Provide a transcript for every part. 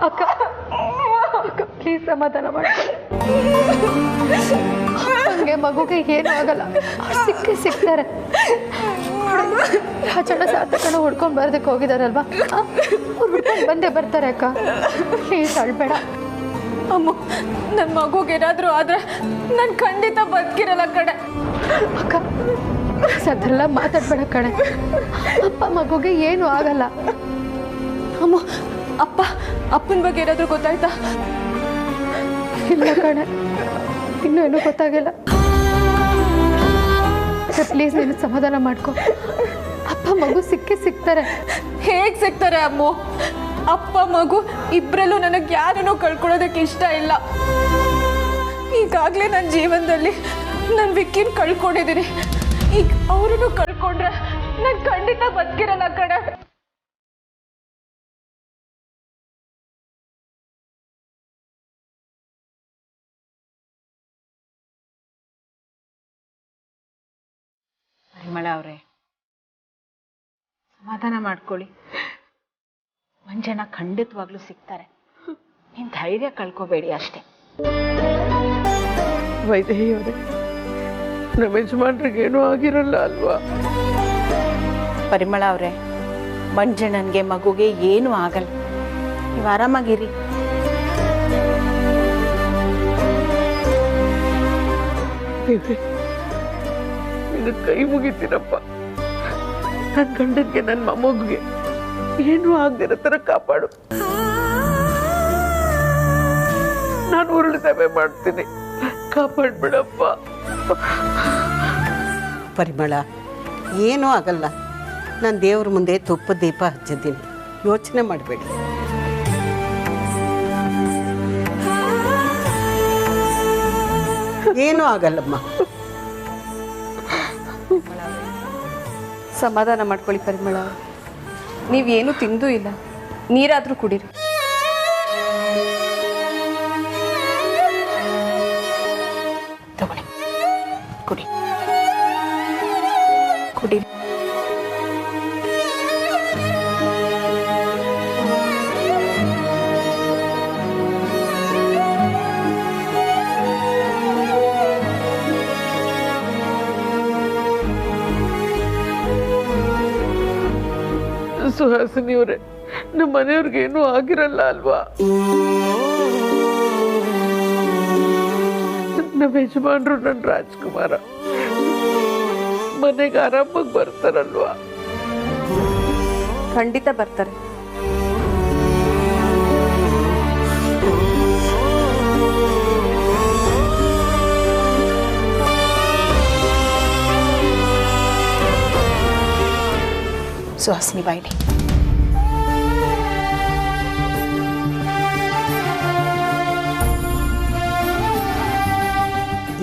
ಅಕ್ಕ ಅಕ್ಕ ಪ್ಲೀಸ್ ಸಮಾಧಾನ ಮಾಡ್ಕೊಳ್ಳಿ. ನನಗೆ ಮಗುಗೆ ಏನೂ ಆಗಲ್ಲ, ಅವ್ರು ಸಿಗ್ತಾರೆ. ರಾಜಣ್ಣ ಸಾರ್ಥಕನ ಹುಡ್ಕೊಂಡು ಬರೋದಕ್ಕೆ ಹೋಗಿದಾರಲ್ವಾ, ಅವ್ರು ಹುಡ್ಕೊಂಡು ಬಂದೇ ಬರ್ತಾರೆ ಅಕ್ಕ. ಪ್ಲೀಸ್ ಅಳ್ಬೇಡ. ಅಮ್ಮ, ನನ್ನ ಮಗುಗೇನಾದರೂ ಆದ್ರೆ ನಾನು ಖಂಡಿತ ಬದುಕಿರಲ್ಲ ಕಡೆ. ಅಕ್ಕ ಅದೆಲ್ಲ ಮಾತಾಡ್ಬೇಡ ಕಣೆ. ಅಪ್ಪ ಮಗುಗೆ ಏನೂ ಆಗಲ್ಲ. ಅಮ್ಮ, ಅಪ್ಪನ ಬಗ್ಗೆ ಏನಾದರೂ ಗೊತ್ತಾಯ್ತಾ? ಇಲ್ಲ ಕಣೆ, ಇನ್ನೂ ಏನೂ ಗೊತ್ತಾಗಿಲ್ಲ. ಪ್ಲೀಸ್ ನೀನು ಸಮಾಧಾನ ಮಾಡ್ಕೊ. ಅಪ್ಪ ಮಗು ಸಿಗ್ತಾರೆ. ಹೇಗೆ ಸಿಗ್ತಾರೆ ಅಮ್ಮ? ಅಪ್ಪ ಮಗು ಇಬ್ಬರಲ್ಲೂ ನನಗೆ ಯಾರನ್ನೂ ಕಳ್ಕೊಳ್ಳೋದಕ್ಕೆ ಇಷ್ಟ ಇಲ್ಲ. ಈಗಾಗಲೇ ನನ್ನ ಜೀವನದಲ್ಲಿ ನಾನು ವಿಕ್ಕಿನ ಕಳ್ಕೊಂಡಿದ್ದೀನಿ. ಈಗ ಅವರನ್ನು ಕಳ್ಕೊಂಡ್ರೆ ನಾನು ಖಂಡಿತ ಬದುಕಿರಲ್ಲ ಕಡೆ. ಪರಿಮಳ ಅವರೇ, ಸಮಾಧಾನ ಮಾಡ್ಕೊಳ್ಳಿ. ಮಂಜಣ್ಣ ಖಂಡಿತವಾಗ್ಲೂ ಸಿಗ್ತಾರೆ. ನೀನು ಧೈರ್ಯ ಕಳ್ಕೋಬೇಡಿ ಅಷ್ಟೇ. ವೈದೇಹಿಯವರೇ, ನಮ್ಮ ಯಜಮಾನ್ರಿಗೇನೂ ಆಗಿರಲ್ಲ ಅಲ್ವಾ? ಪರಿಮಳ ಅವರೇ, ಮಂಜಣ್ಣನಿಗೆ ಮಗುಗೆ ಏನೂ ಆಗಲ್ಲ. ನೀವು ಆರಾಮಾಗಿರಿ. ನಿನ್ನ ಕೈ ಮುಗಿತೀನಪ್ಪ. ನನ್ನ ಗಂಡನ್ಗೆ ನನ್ನ ಮೊಮ್ಮಗುಗೆ ಏನೂ ಆಗದಿರೋ ಥರ ಕಾಪಾಡು. ನಾನು ಉರುಳು ಸೇವೆ ಮಾಡ್ತೀನಿ, ಕಾಪಾಡ್ಬಿಡಪ್ಪ. ಪರಿಮಳ, ಏನೂ ಆಗಲ್ಲ. ನಾನು ದೇವ್ರ ಮುಂದೆ ತುಪ್ಪದ ದೀಪ ಹಚ್ಚಿದ್ದೀನಿ, ಯೋಚನೆ ಮಾಡಬೇಡಿ. ಏನೂ ಆಗಲ್ಲಮ್ಮ. ಸಮಾಧಾನ ಮಾಡ್ಕೊಳ್ಳಿ ಪರಿಮಳ. ನೀವೇನು ತಿಂದೂ ಇಲ್ಲ, ನೀರಾದರೂ ಕುಡೀರಿ. ತಗೊಳ್ಳಿ, ಕುಡೀರಿ. ಸುಹಾಸಿನಿಯವರೇ, ನಮ್ಮ ಮನೆಯವ್ರಿಗೇನೂ ಆಗಿರಲ್ಲ ಅಲ್ವಾ? ನಮ್ಮ ಯಜಮಾನ್ರು ನನ್ನ ರಾಜ್ಕುಮಾರ ಮನೆಗೆ ಆರಾಮಾಗಿ ಬರ್ತಾರಲ್ವಾ? ಖಂಡಿತ ಬರ್ತಾರೆ. ಸುಹಾಸಿನಿ ಬಾಯ್ಲಿ.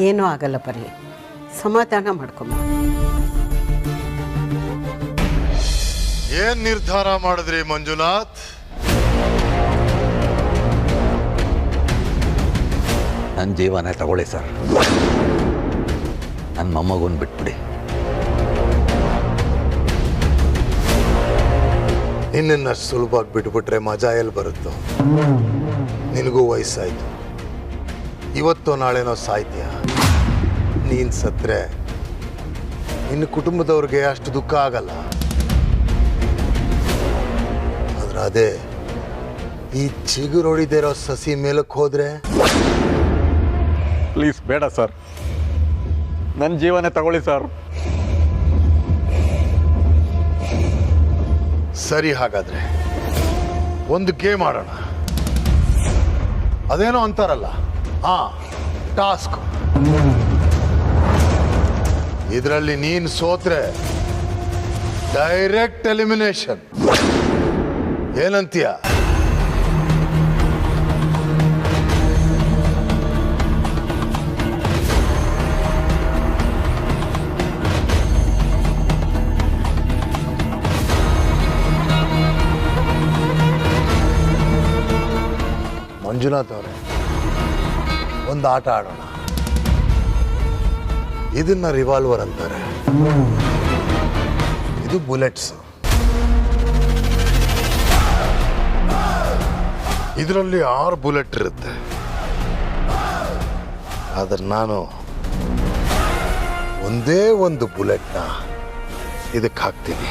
ಏನೂ ಆಗಲ್ಲ ಪರಿ, ಸಮಾಧಾನ ಮಾಡ್ಕೊಂಬ. ಏನ್ ನಿರ್ಧಾರ ಮಾಡಿದ್ರಿ ಮಂಜುನಾಥ್? ನನ್ನ ಜೀವನ ತಗೊಳ್ಳಿ ಸರ್, ನನ್ನ ಮೊಮ್ಮಗನ್ ಬಿಟ್ಬಿಡಿ. ನಿನ್ನನ್ನು ಸುಲಭವಾಗಿ ಬಿಟ್ಬಿಟ್ರೆ ಮಜಾ ಎಲ್ಲಿ ಬರುತ್ತೋ? ನಿನಗೂ ವಯಸ್ಸಾಯ್ತು, ಇವತ್ತೋ ನಾಳೆನೋ ಸಾಯ್ತೀಯ. ನೀನು ಸತ್ರೆ ನಿನ್ನ ಕುಟುಂಬದವ್ರಿಗೆ ಅಷ್ಟು ದುಃಖ ಆಗಲ್ಲ. ಆದ್ರೆ ಅದೇ ಈ ಚಿಗುರೊಡಿದಿರೋ ಸಸಿ ಮೇಲಕ್ಕೆ ಹೋದ್ರೆ ಪ್ಲೀಸ್ ಬೇಡ ಸರ್, ನನ್ನ ಜೀವನ ತಗೊಳ್ಳಿ ಸರ್. ಸರಿ, ಹಾಗಾದ್ರೆ ಒಂದು ಗೇಮ್ ಆಡೋಣ. ಅದೇನೋ ಅಂತಾರಲ್ಲ, ಟಾಸ್ಕ್. ಇದರಲ್ಲಿ ನೀನು ಸೋತ್ರೆ ಡೈರೆಕ್ಟ್ ಎಲಿಮಿನೇಷನ್. ಏನಂತೀಯ? ಮಂಜುನಾಥ್ ಅವರೇ, ಒಂದು ಆಟ ಆಡೋಣ. ಇದನ್ನ ರಿವಾಲ್ವರ್ ಅಂತಾರೆ, ಇದು ಬುಲೆಟ್ಸ್. ಇದರಲ್ಲಿ 6 ಬುಲೆಟ್ ಇರುತ್ತೆ. ಆದ್ರೆ ನಾನು ಒಂದೇ ಒಂದು ಬುಲೆಟ್ನ ಇದಕ್ಕೆ ಹಾಕ್ತೀನಿ.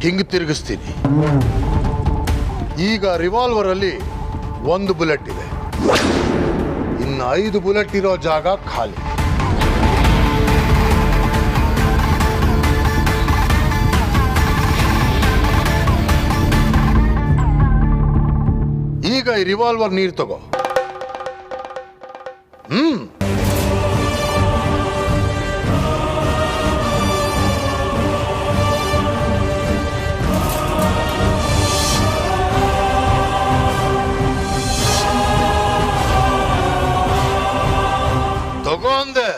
ಹಿಂಗ್ ತಿರುಗಿಸ್ತೀನಿ. ಈಗ ರಿವಾಲ್ವರ್ ಅಲ್ಲಿ 1 ಬುಲೆಟ್ ಇದೆ. ಇನ್ನು 5 ಬುಲೆಟ್ ಇರೋ ಜಾಗ ಖಾಲಿ. ಈಗ ಈ ರಿವಾಲ್ವರ್ ನೀರು ತಗೋ. ತಗೊಂಡೆ.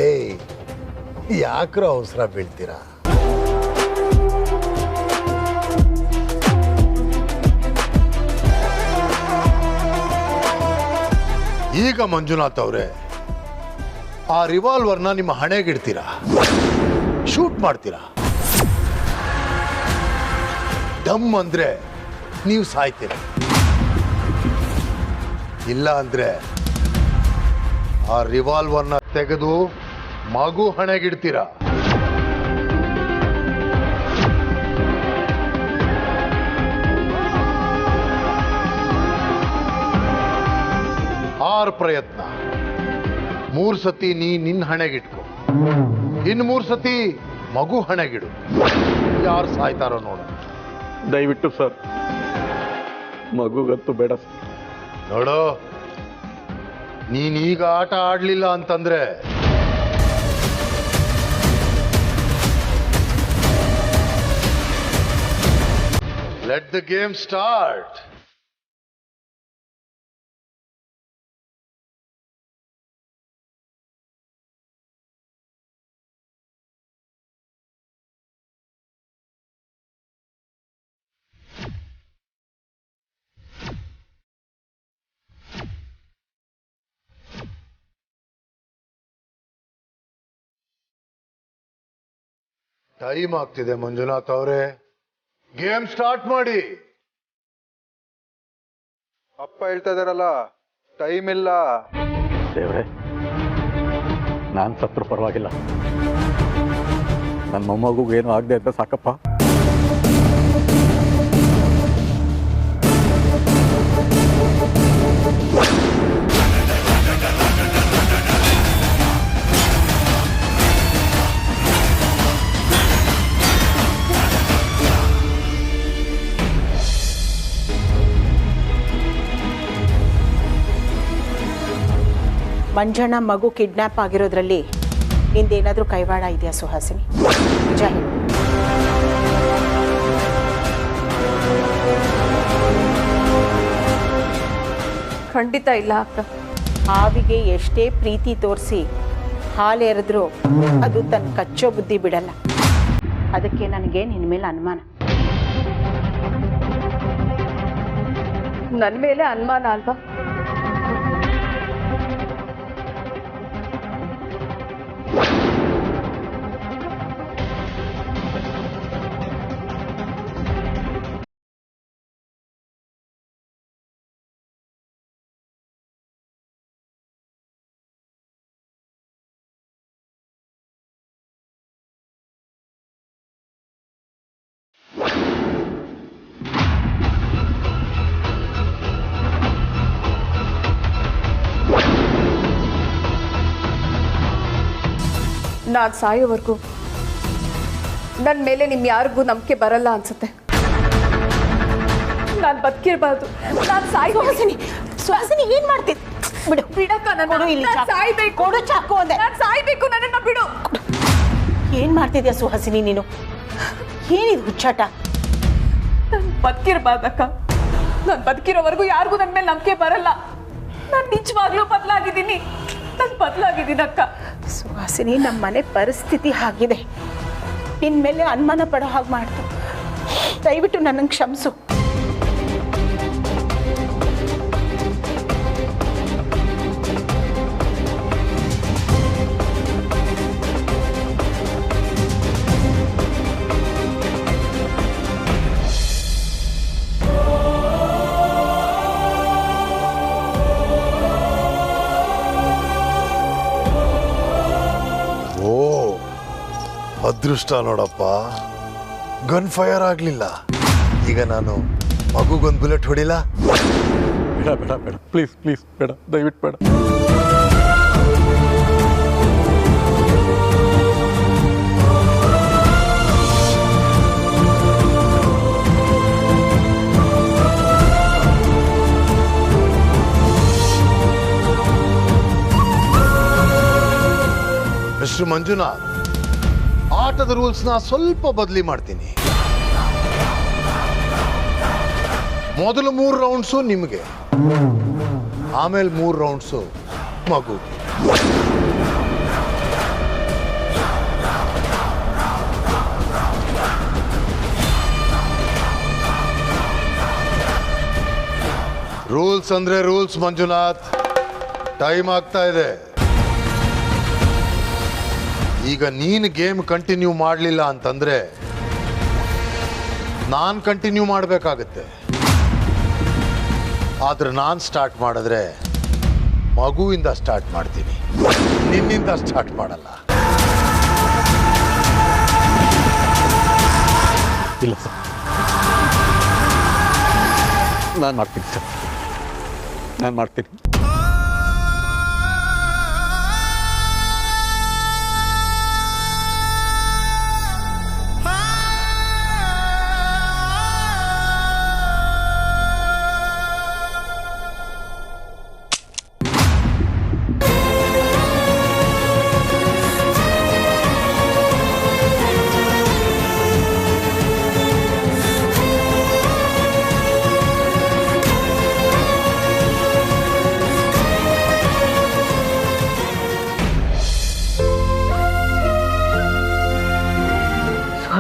ಏಯ್ ಯಾಕ್ರ ಅವಸರ ಬೀಳ್ತೀರಾ? ಈಗ ಮಂಜುನಾಥ್ ಅವರೇ, ಆ ರಿವಾಲ್ವರ್ನ ನಿಮ್ಮ ಹಣೆಗಿಡ್ತೀರಾ, ಶೂಟ್ ಮಾಡ್ತೀರಾ. ಡಮ್ ಅಂದ್ರೆ ನೀವು ಸಾಯ್ತೀರ, ಇಲ್ಲ ಅಂದ್ರೆ ಆ ರಿವಾಲ್ವರ್ನ ತೆಗೆದು ಮಗು ಹಣೆಗಿಡ್ತೀರಾ. ಆರು ಪ್ರಯತ್ನ. 3 ಸತಿ ನಿನ್ನ ಹಣೆಗಿಟ್ಕೊ, ಇನ್ನು 3 ಸತಿ ಮಗು ಹಣೆಗಿಡು. ಯಾರು ಸಾಯ್ತಾರೋ ನೋಡ. ದಯವಿಟ್ಟು ಸರ್, ಮಗುಗಂತೂ ಬೇಡ ಸರ್. ನೋಡು, ನೀನೀಗ ಆಟ ಆಡ್ಲಿಲ್ಲ ಅಂತಂದ್ರೆ let the game start. Time ಆಗ್ತಿದೆ ಮಂಜುನಾಥ್ ಅವರೇ, ಗೇಮ್ ಸ್ಟಾರ್ಟ್ ಮಾಡಿ. ಅಪ್ಪ ಹೇಳ್ತಾ ಇದಾರಲ್ಲ, ಟೈಮ್ ಇಲ್ಲ. ದೇವ್ರೆ, ನಾನು ಸತ್ರು ಪರವಾಗಿಲ್ಲ, ನನ್ನ ಮೊಮ್ಮಗುಗೆ ಏನು ಆಗದೆ ಅಂತ ಸಾಕಪ್ಪ. ಮಂಜಣ್ಣ ಮಗು ಕಿಡ್ನಾಪ್ ಆಗಿರೋದ್ರಲ್ಲಿ ನಿಂದೇನಾದರೂ ಕೈವಾಡ ಇದೆಯಾ ಸುಹಾಸಿನಿ? ನಿಜ ಹೇಳು. ಖಂಡಿತ ಇಲ್ಲ ಅಕ್ಕ. ಹಾವಿಗೆ ಎಷ್ಟೇ ಪ್ರೀತಿ ತೋರಿಸಿ ಹಾಲೆರೆದ್ರೂ ಅದು ತನ್ನ ಕಚ್ಚೋ ಬುದ್ಧಿ ಬಿಡಲ್ಲ. ಅದಕ್ಕೆ ನನಗೆ ನಿನ್ನ ಮೇಲೆ ಅನುಮಾನ. ನನ್ನ ಮೇಲೆ ಅನುಮಾನ ಅಲ್ವಾ? ನಾನು ಸಾಯೋವರೆಗೂ ನನ್ನ ಮೇಲೆ ನಿಮ್ ಯಾರಿಗೂ ನಂಬಿಕೆ ಬರಲ್ಲ ಅನ್ಸುತ್ತೆ. ನಾನು ಬದುಕಿರ್ಬಾರ್ದು, ನಾನು ಸಾಯ್ತೀನಿ. ಸುಹಾಸಿನಿ ಏನ್ ಮಾಡ್ತಿದ್ದೆ? ಬಿಡು ಬಿಡಕ್ಕ, ಸಾಯ್ಬೇಕು. ಕೊಡು ಚಾಕು ಅಂದೆ. ನಾನು ಸಾಯ್ಬೇಕು, ನನ್ನನ್ನ ಬಿಡು. ಏನ್ ಮಾಡ್ತಿದ್ಯಾ ಸುಹಾಸಿನಿ ನೀನು? ಏನಿದು ಹುಚ್ಚಾಟ? ನಾನು ಬದುಕಿರ್ಬಾರ್ದಕ್ಕ. ನಾನು ಬದುಕಿರೋವರೆಗೂ ಯಾರಿಗೂ ನನ್ನ ಮೇಲೆ ನಂಬಿಕೆ ಬರಲ್ಲ. ನಾನು ನಿಜವಾಗ್ಲೂ ಬದಲಾಗಿದ್ದೀನಿ. ನಾನು ಬದಲಾಗಿದ್ದೀನಕ್ಕ. ಸುಹಾಸಿನಿ, ನಮ್ಮ ಮನೆ ಪರಿಸ್ಥಿತಿ ಆಗಿದೆ. ನಿನ್ನ ಮೇಲೆ ಅನುಮಾನ ಪಡೋ ಹಾಗೆ ಮಾಡ್ತು. ದಯವಿಟ್ಟು ನನ್ನನ್ನು ಕ್ಷಮಿಸು. ಅದೃಷ್ಟ ನೋಡಪ್ಪ, ಗನ್ ಫೈರ್ ಆಗಲಿಲ್ಲ. ಈಗ ನಾನು ಮಗುಗೊಂದು ಬುಲೆಟ್ ಹೊಡಿಲ್ಲ? ಬೇಡ ಬೇಡ ಬೇಡ, ಪ್ಲೀಸ್ ಪ್ಲೀಸ್ ಬೇಡ, ದಯವಿಟ್ಟು ಬೇಡ. ಮಿಸ್ಟರ್ ಮಂಜುನಾಥ್, ಆಟದ ರೂಲ್ಸ್ನ ಸ್ವಲ್ಪ ಬದಲಿ ಮಾಡ್ತೀನಿ. ಮೊದಲು 3 ರೌಂಡ್ಸು ನಿಮಗೆ, ಆಮೇಲೆ 3 ರೌಂಡ್ಸು ಮಗು. ರೂಲ್ಸ್ ಅಂದ್ರೆ ರೂಲ್ಸ್ ಮಂಜುನಾಥ್. ಟೈಮ್ ಆಗ್ತಾ ಇದೆ. ಈಗ ನೀನು ಗೇಮ್ ಕಂಟಿನ್ಯೂ ಮಾಡಲಿಲ್ಲ ಅಂತಂದ್ರೆ ನಾನು ಕಂಟಿನ್ಯೂ ಮಾಡಬೇಕಾಗತ್ತೆ. ಆದ್ರೆ ನಾನು ಸ್ಟಾರ್ಟ್ ಮಾಡಿದ್ರೆ ಮಗುವಿಂದ ಸ್ಟಾರ್ಟ್ ಮಾಡ್ತೀನಿ, ನಿನ್ನಿಂದ ಸ್ಟಾರ್ಟ್ ಮಾಡಲ್ಲ. ಇಲ್ಲ ಸರ್, ನಾನು ಮಾಡ್ತೀನಿ ಸರ್, ನಾನು ಮಾಡ್ತೀನಿ.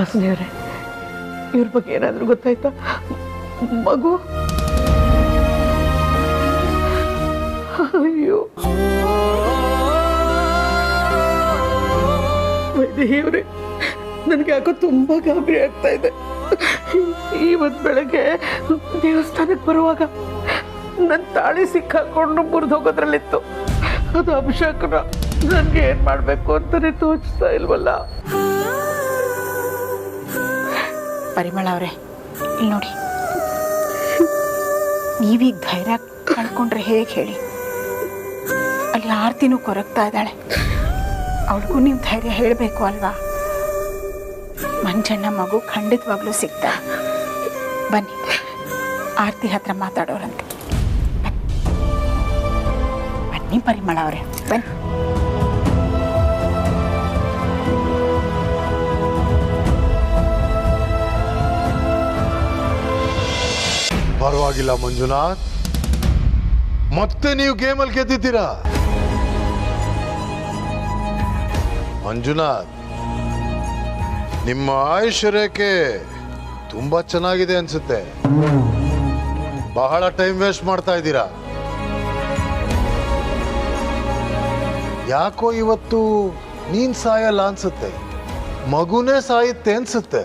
ಸುಹಾಸಿನಿಯವರೇ, ಇವ್ರ ಬಗ್ಗೆ ಏನಾದರೂ ಗೊತ್ತಾಯ್ತಾ? ಮಗು? ಅಯ್ಯೋ ವೈದೇಹಿಯವರೇ, ನನಗೆ ಯಾಕೋ ತುಂಬಾ ಗಾಬರಿ ಆಗ್ತಾ ಇದೆ. ಇವತ್ತು ಬೆಳಗ್ಗೆ ದೇವಸ್ಥಾನಕ್ಕೆ ಬರುವಾಗ ನನ್ನ ತಾಳಿ ಸಿಕ್ಕಾಕೊಂಡು ಮುರಿದೋಗೋದ್ರಲ್ಲಿತ್ತು. ಅದು ಅಭಿಷೇಕನ. ನನಗೆ ಏನ್ ಮಾಡ್ಬೇಕು ಅಂತಾನೆ ತೋಚ್ತಾ ಇಲ್ವಲ್ಲ. ಪರಿಮಳ ಅವರೇ, ಇಲ್ಲಿ ನೋಡಿ, ನೀವೀಗ ಧೈರ್ಯ ಕಳ್ಕೊಂಡ್ರೆ ಹೇಗೆ ಹೇಳಿ? ಅಲ್ಲಿ ಆರ್ತಿನೂ ಕೊರಗ್ತಾ ಇದ್ದಾಳೆ. ಅವಳಿಗೂ ನೀವು ಧೈರ್ಯ ಹೇಳಬೇಕು ಅಲ್ವಾ? ಮಂಜಣ್ಣ ಮಗು ಖಂಡಿತವಾಗ್ಲೂ ಸಿಗ್ತಾರೆ. ಬನ್ನಿ, ಆರ್ತಿ ಹತ್ರ ಮಾತಾಡೋರಂತೆ. ಬನ್ನಿ ಪರಿಮಳ ಅವರೇ, ಬನ್ನಿ. ಪರವಾಗಿಲ್ಲ ಮಂಜುನಾಥ್, ಮತ್ತೆ ನೀವು ಗೇಮಲ್ಲಿ ಗೆದ್ದಿದ್ದೀರಾ. ಮಂಜುನಾಥ್, ನಿಮ್ಮ ಆಯುಷ್ಯ ರೇಖೆ ತುಂಬಾ ಚೆನ್ನಾಗಿದೆ ಅನ್ಸುತ್ತೆ. ಬಹಳ ಟೈಮ್ ವೇಸ್ಟ್ ಮಾಡ್ತಾ ಇದ್ದೀರಾ. ಯಾಕೋ ಇವತ್ತು ನೀನ್ ಸಾಯಲ್ಲ ಅನ್ಸುತ್ತೆ, ಮಗುನೇ ಸಾಯುತ್ತೆ ಅನ್ಸುತ್ತೆ.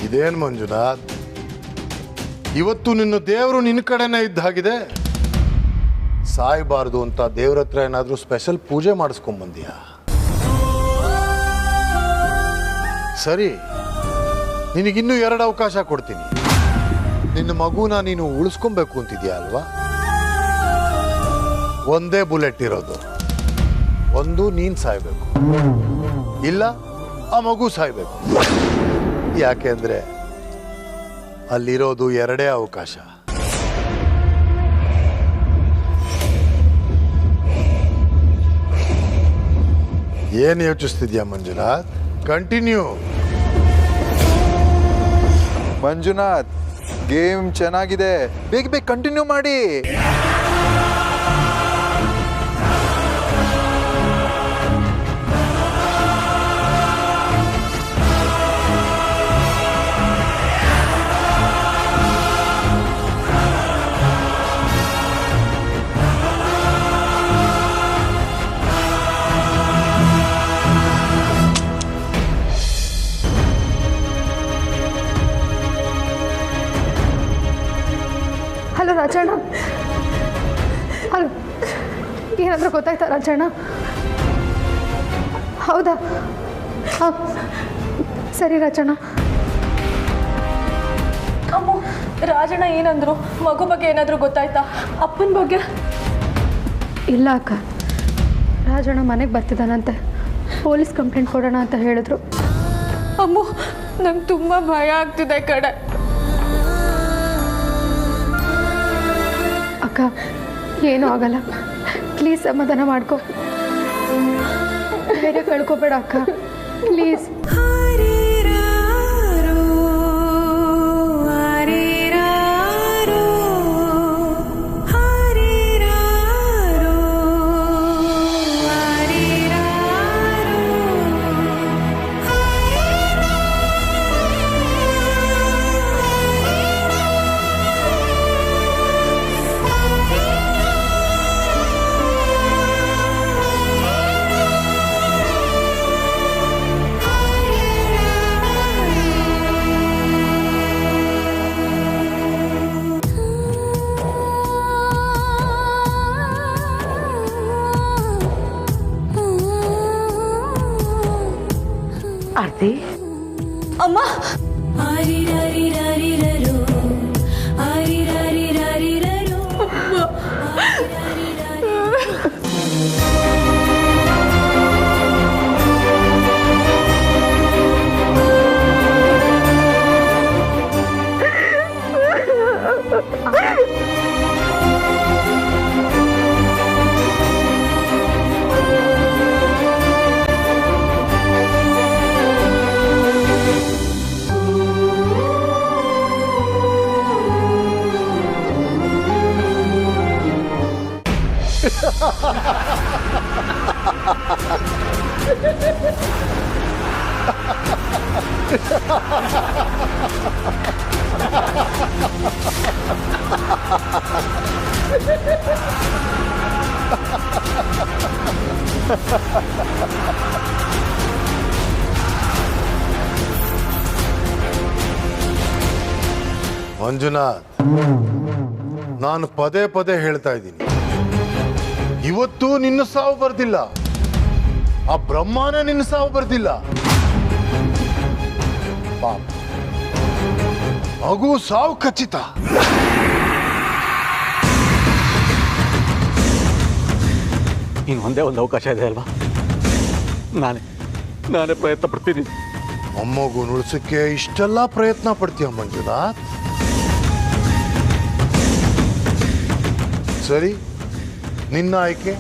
ಇದೇನ್ ಮಂಜುನಾಥ್, ಇವತ್ತು ನಿನ್ನ ದೇವರು ನಿನ್ನ ಕಡೆನೇ ಇದ್ದ ಹಾಗಿದೆ. ಸಾಯಬಾರ್ದು ಅಂತ ದೇವ್ರ ಹತ್ರ ಏನಾದ್ರೂ ಸ್ಪೆಷಲ್ ಪೂಜೆ ಮಾಡಿಸ್ಕೊಂಡ್ಬಂದಿಯಾ? ಸರಿ, ನಿನಗಿನ್ನೂ 2 ಅವಕಾಶ ಕೊಡ್ತೀನಿ. ನಿನ್ನ ಮಗುನ ನೀನು ಉಳಿಸ್ಕೊಬೇಕು ಅಂತಿದ್ಯಾ ಅಲ್ವಾ? ಒಂದೇ ಬುಲೆಟ್ ಇರೋದು. ಒಂದು ನೀನ್ ಸಾಯ್ಬೇಕು, ಇಲ್ಲ ಆ ಮಗು ಸಾಯ್ಬೇಕು. ಯಾಕೆಂದ್ರೆ ಅಲ್ಲಿರೋದು 2 ಅವಕಾಶ. ಏನು ಯೋಚಿಸ್ತಿದ್ಯಾ ಮಂಜುನಾಥ್? ಕಂಟಿನ್ಯೂ. ಮಂಜುನಾಥ್, ಗೇಮ್ ಚೆನ್ನಾಗಿದೆ, ಬೇಗ ಬೇಗ ಕಂಟಿನ್ಯೂ ಮಾಡಿ. ಹಲೋ ರಾಜಣ್ಣ, ಹಲೋ, ಏನಾದರೂ ಗೊತ್ತಾಯ್ತಾ ರಾಜಣ್ಣ? ಹೌದಾ? ಹಾಂ, ಸರಿ ರಾಜಣ್ಣ. ಅಮ್ಮ, ರಾಜಣ್ಣ ಏನಂದ್ರು? ಮಗು ಬಗ್ಗೆ ಏನಾದರೂ ಗೊತ್ತಾಯ್ತಾ? ಅಪ್ಪನ ಬಗ್ಗೆ? ಇಲ್ಲ ಅಕ್ಕ, ರಾಜಣ್ಣ ಮನೆಗೆ ಬರ್ತಿದ್ದಾನಂತೆ, ಪೊಲೀಸ್ ಕಂಪ್ಲೇಂಟ್ ಕೊಡೋಣ ಅಂತ ಹೇಳಿದ್ರು. ಅಮ್ಮ, ನಂಗೆ ತುಂಬ ಭಯ ಆಗ್ತಿದೆ ಕಡೆ. ಅಕ್ಕ, ಏನೂ ಆಗಲ್ಲ, ಪ್ಲೀಸ್ ಸಮಾಧಾನ ಮಾಡ್ಕೊ, ಬೇರೆ ಕಳ್ಕೊಬೇಡ ಅಕ್ಕ, ಪ್ಲೀಸ್. ಆರ್ತಿ, ಅಮ್ಮ, ಮಂಜುನಾಥ್, ನಾನು ಪದೇ ಪದೇ ಹೇಳ್ತಾ ಇದ್ದೀನಿ, ಇವತ್ತು ನಿನ್ನ ಸಾವು ಬರ್ದಿಲ್ಲ, ಆ ಬ್ರಹ್ಮಾನ ನಿನ್ನ ಸಾವು ಬರ್ದಿಲ್ಲ. ಪಾಪ, ಮಗು ಸಾವು ಖಚಿತ. ಇನ್ನು ಒಂದೇ ಒಂದು ಅವಕಾಶ ಇದೆ ಅಲ್ವಾ? ನಾನೇ ಪ್ರಯತ್ನ ಪಡ್ತೀನಿ. ಮೊಮ್ಮಗು ಉಳಿಸಕ್ಕೆ ಇಷ್ಟೆಲ್ಲ ಪ್ರಯತ್ನ ಪಡ್ತೀಯ ಮಂಜುನಾಥ್? ಸರಿ, ನಿನ್ನ ಆಯ್ಕೆ.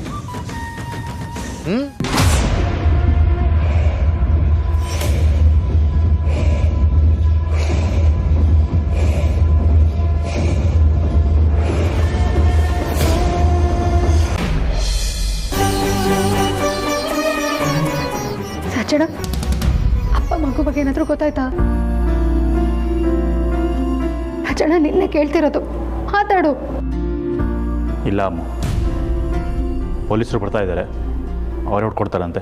ರಾಜಣ್ಣ, ಅಪ್ಪ ಮಗು ಬಗ್ಗೆ ಏನಾದರೂ ಗೊತ್ತಾಯ್ತಾ? ರಾಜಣ್ಣ, ನಿನ್ನೆ ಕೇಳ್ತಿರೋದು, ಮಾತಾಡು. ಇಲ್ಲ ಅಮ್ಮ, ಪೊಲೀಸರು ಬರ್ತಾ ಇದ್ದಾರೆ, ಅವರೇ ಹೊಡ್ಕೊಡ್ತಾರಂತೆ.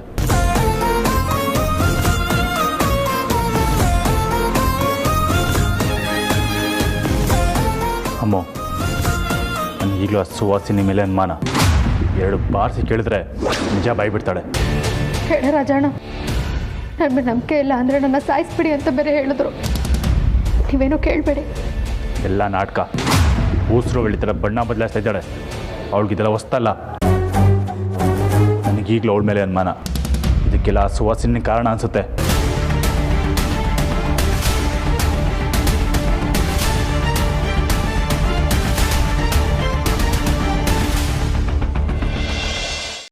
ಅಮ್ಮ, ನನಗೆ ಈಗಲೂ ಆ ಸುವಾಸಿನಿ ಮೇಲೆ ಅನುಮಾನ. 2 ಬಾರಿಸಿ ಕೇಳಿದ್ರೆ ನಿಜ ಬಾಯ್ಬಿಡ್ತಾಳೆ. ಹೇಳ ರಾಜಣ್ಣ, ನಮಗೆ ನಂಬಿಕೆ ಇಲ್ಲ ಅಂದರೆ ನನ್ನ ಸಾಯಿಸ್ಬಿಡಿ ಅಂತ ಬೇರೆ ಹೇಳಿದ್ರು. ನೀವೇನೋ ಕೇಳಬೇಡಿ. ಎಲ್ಲ ನಾಟಕ. ಊಸರು ಬೆಳಿತಾರೆ, ಬಣ್ಣ ಬದಲಾಯಿಸ್ತಾ ಇದ್ದಾಳೆ. ಅವಳಿಗಿದೆಲ್ಲ ಹೊಸ್ತಲ್ಲ. ನನಗೀಗಲೂ ಅವಳ ಮೇಲೆ ಅನುಮಾನ. ಇದಕ್ಕೆಲ್ಲ ಸುವಾಸಿನಿ ಕಾರಣ ಅನಿಸುತ್ತೆ.